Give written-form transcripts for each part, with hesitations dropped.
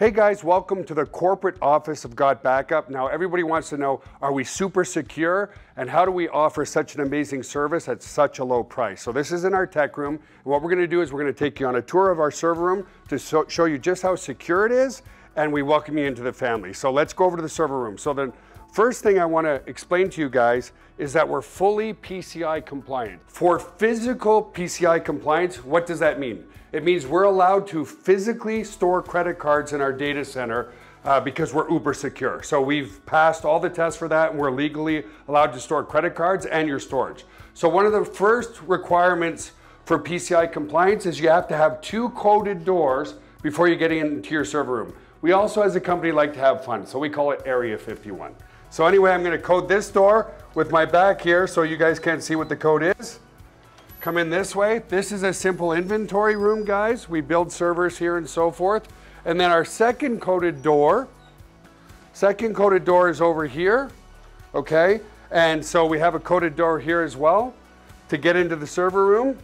Hey guys, welcome to the corporate office of GOTBACKUP. Now everybody wants to know, are we super secure and how do we offer such an amazing service at such a low price? So this is in our tech room, and what we're going to do is we're going to take you on a tour of our server room to show you just how secure it is, and we welcome you into the family. So let's go over to the server room. So the first thing I want to explain to you guys is that we're fully PCI compliant. For physical PCI compliance, what does that mean? It means we're allowed to physically store credit cards in our data center because we're uber secure. So we've passed all the tests for that, and we're legally allowed to store credit cards and your storage. So one of the first requirements for PCI compliance is you have to have 2 coded doors before you get into your server room. We also, as a company, like to have fun, so we call it Area 51. So anyway, I'm going to code this door with my back here so you guys can't see what the code is. Come in this way. This is a simple inventory room, guys. We build servers here and so forth. And then our second coded door is over here, okay? And so we have a coded door here as well to get into the server room.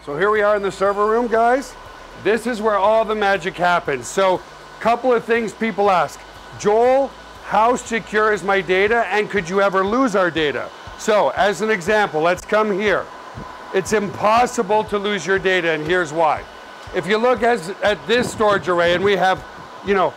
So here we are in the server room, guys. This is where all the magic happens. So a couple of things people ask. Joel, how secure is my data, and could you ever lose our data? So as an example, let's come here. It's impossible to lose your data, and here's why. If you look at this storage array, and we have,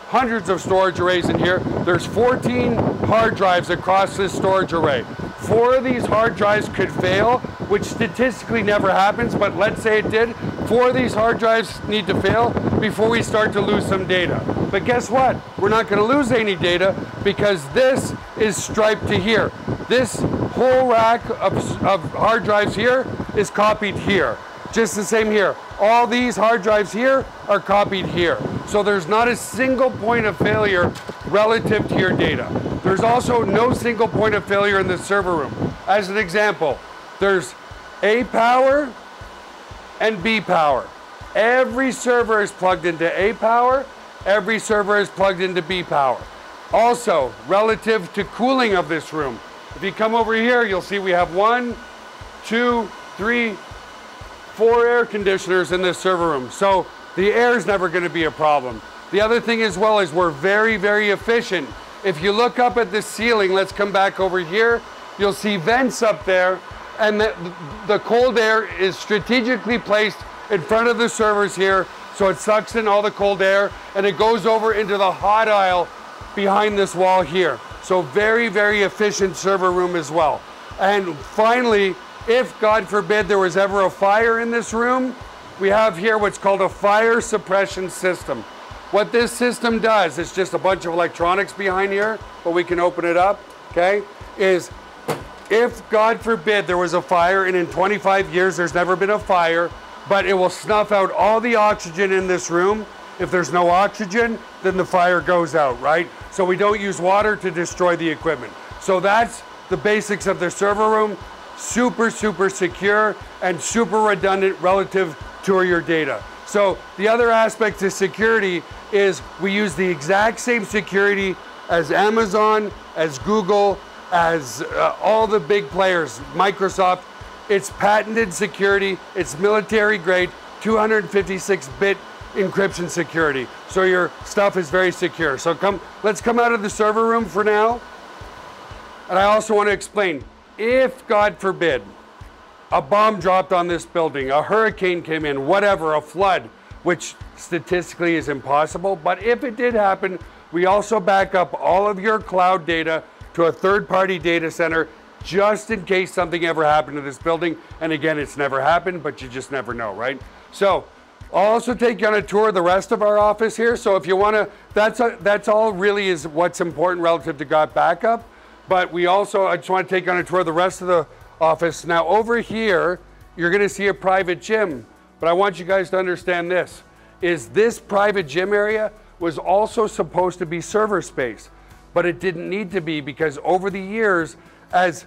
hundreds of storage arrays in here, there's 14 hard drives across this storage array. 4 of these hard drives could fail, which statistically never happens, but let's say it did. 4 of these hard drives need to fail before we start to lose some data. But guess what? We're not going to lose any data because this is striped to here. This whole rack of hard drives here is copied here. Just the same here. All these hard drives here are copied here. So there's not a single point of failure relative to your data. There's also no single point of failure in the server room. As an example, there's A power and B power. Every server is plugged into A power. Every server is plugged into B power. Also, relative to cooling of this room, if you come over here, you'll see we have 1, 2, 3, 4 air conditioners in this server room. So the air is never going to be a problem. The other thing as well is we're very, very efficient. If you look up at the ceiling, let's come back over here, you'll see vents up there, and the cold air is strategically placed in front of the servers here, so it sucks in all the cold air, and it goes over into the hot aisle behind this wall here. So very, very efficient server room as well. And finally, if God forbid there was ever a fire in this room, we have here what's called a fire suppression system. What this system does, it's just a bunch of electronics behind here, but we can open it up, okay, is if God forbid there was a fire, and in 25 years there's never been a fire, but it will snuff out all the oxygen in this room. If there's no oxygen, then the fire goes out, right? So we don't use water to destroy the equipment. So that's the basics of the server room. Super, super secure and super redundant relative to your data. So the other aspect to security is we use the exact same security as Amazon, as Google, as all the big players, Microsoft. It's patented security. It's military grade, 256-bit encryption security. So your stuff is very secure. So let's come out of the server room for now. And I also want to explain, if God forbid a bomb dropped on this building, a hurricane came in, whatever, a flood, which statistically is impossible, but if it did happen, we also back up all of your cloud data to a third-party data center just in case something ever happened to this building. And again, it's never happened, but you just never know, right? So I'll also take you on a tour of the rest of our office here. So if you want to, that's all really is what's important relative to GOTBACKUP. But I just want to take you on a tour of the rest of the office. Now over here, you're going to see a private gym. But I want you guys to understand this, is this private gym area was also supposed to be server space. But it didn't need to be, because over the years, as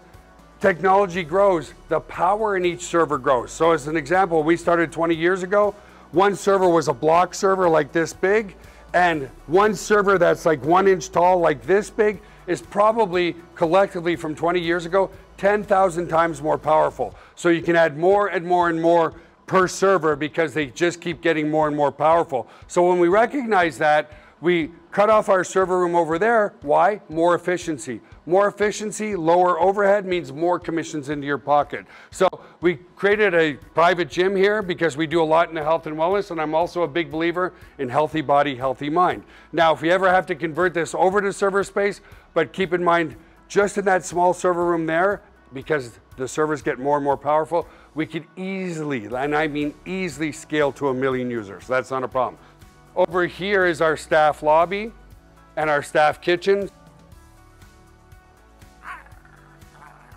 technology grows, the power in each server grows. So as an example, we started 20 years ago. One server was a block server like this big, and one server that's like 1 inch tall like this big is probably collectively from 20 years ago 10,000 times more powerful. So you can add more and more and more per server because they just keep getting more and more powerful. So when we recognize that, we cut off our server room over there. Why? More efficiency. More efficiency, lower overhead means more commissions into your pocket. So we created a private gym here because we do a lot in the health and wellness, and I'm also a big believer in healthy body, healthy mind. Now, if you ever have to convert this over to server space, but keep in mind, just in that small server room there, because the servers get more and more powerful, we could easily, and I mean easily, scale to 1 million users. That's not a problem. Over here is our staff lobby and our staff kitchen.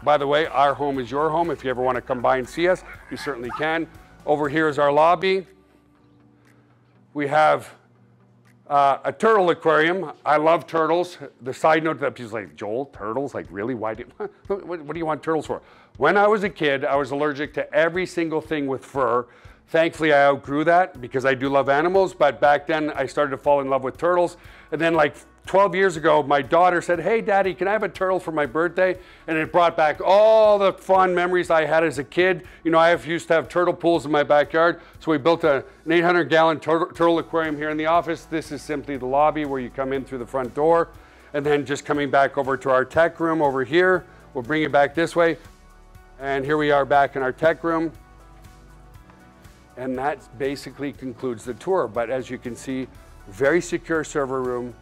By the way, our home is your home. If you ever want to come by and see us, you certainly can. Over here is our lobby. We have a turtle aquarium. I love turtles. The side note that people's like, Joel, turtles? Like, really? Why what do you want turtles for? When I was a kid, I was allergic to every single thing with fur. Thankfully, I outgrew that because I do love animals, but back then I started to fall in love with turtles. And then like 12 years ago, my daughter said, hey, Daddy, can I have a turtle for my birthday? And it brought back all the fond memories I had as a kid. You know, I used to have turtle pools in my backyard, so we built an 800-gallon turtle aquarium here in the office. This is simply the lobby where you come in through the front door. And then just coming back over to our tech room over here, we'll bring it back this way. And here we are back in our tech room. And that basically concludes the tour. But as you can see, very secure server room,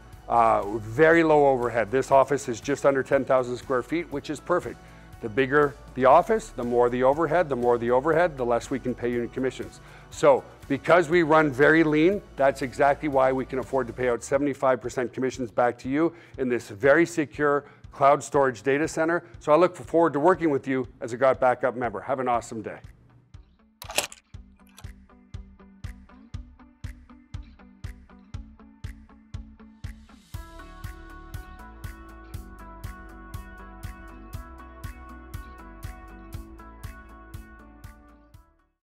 very low overhead. This office is just under 10,000 square feet, which is perfect. The bigger the office, the more the overhead, the less we can pay you in commissions. So because we run very lean, that's exactly why we can afford to pay out 75% commissions back to you in this very secure cloud storage data center. So I look forward to working with you as a GOTBACKUP member. Have an awesome day.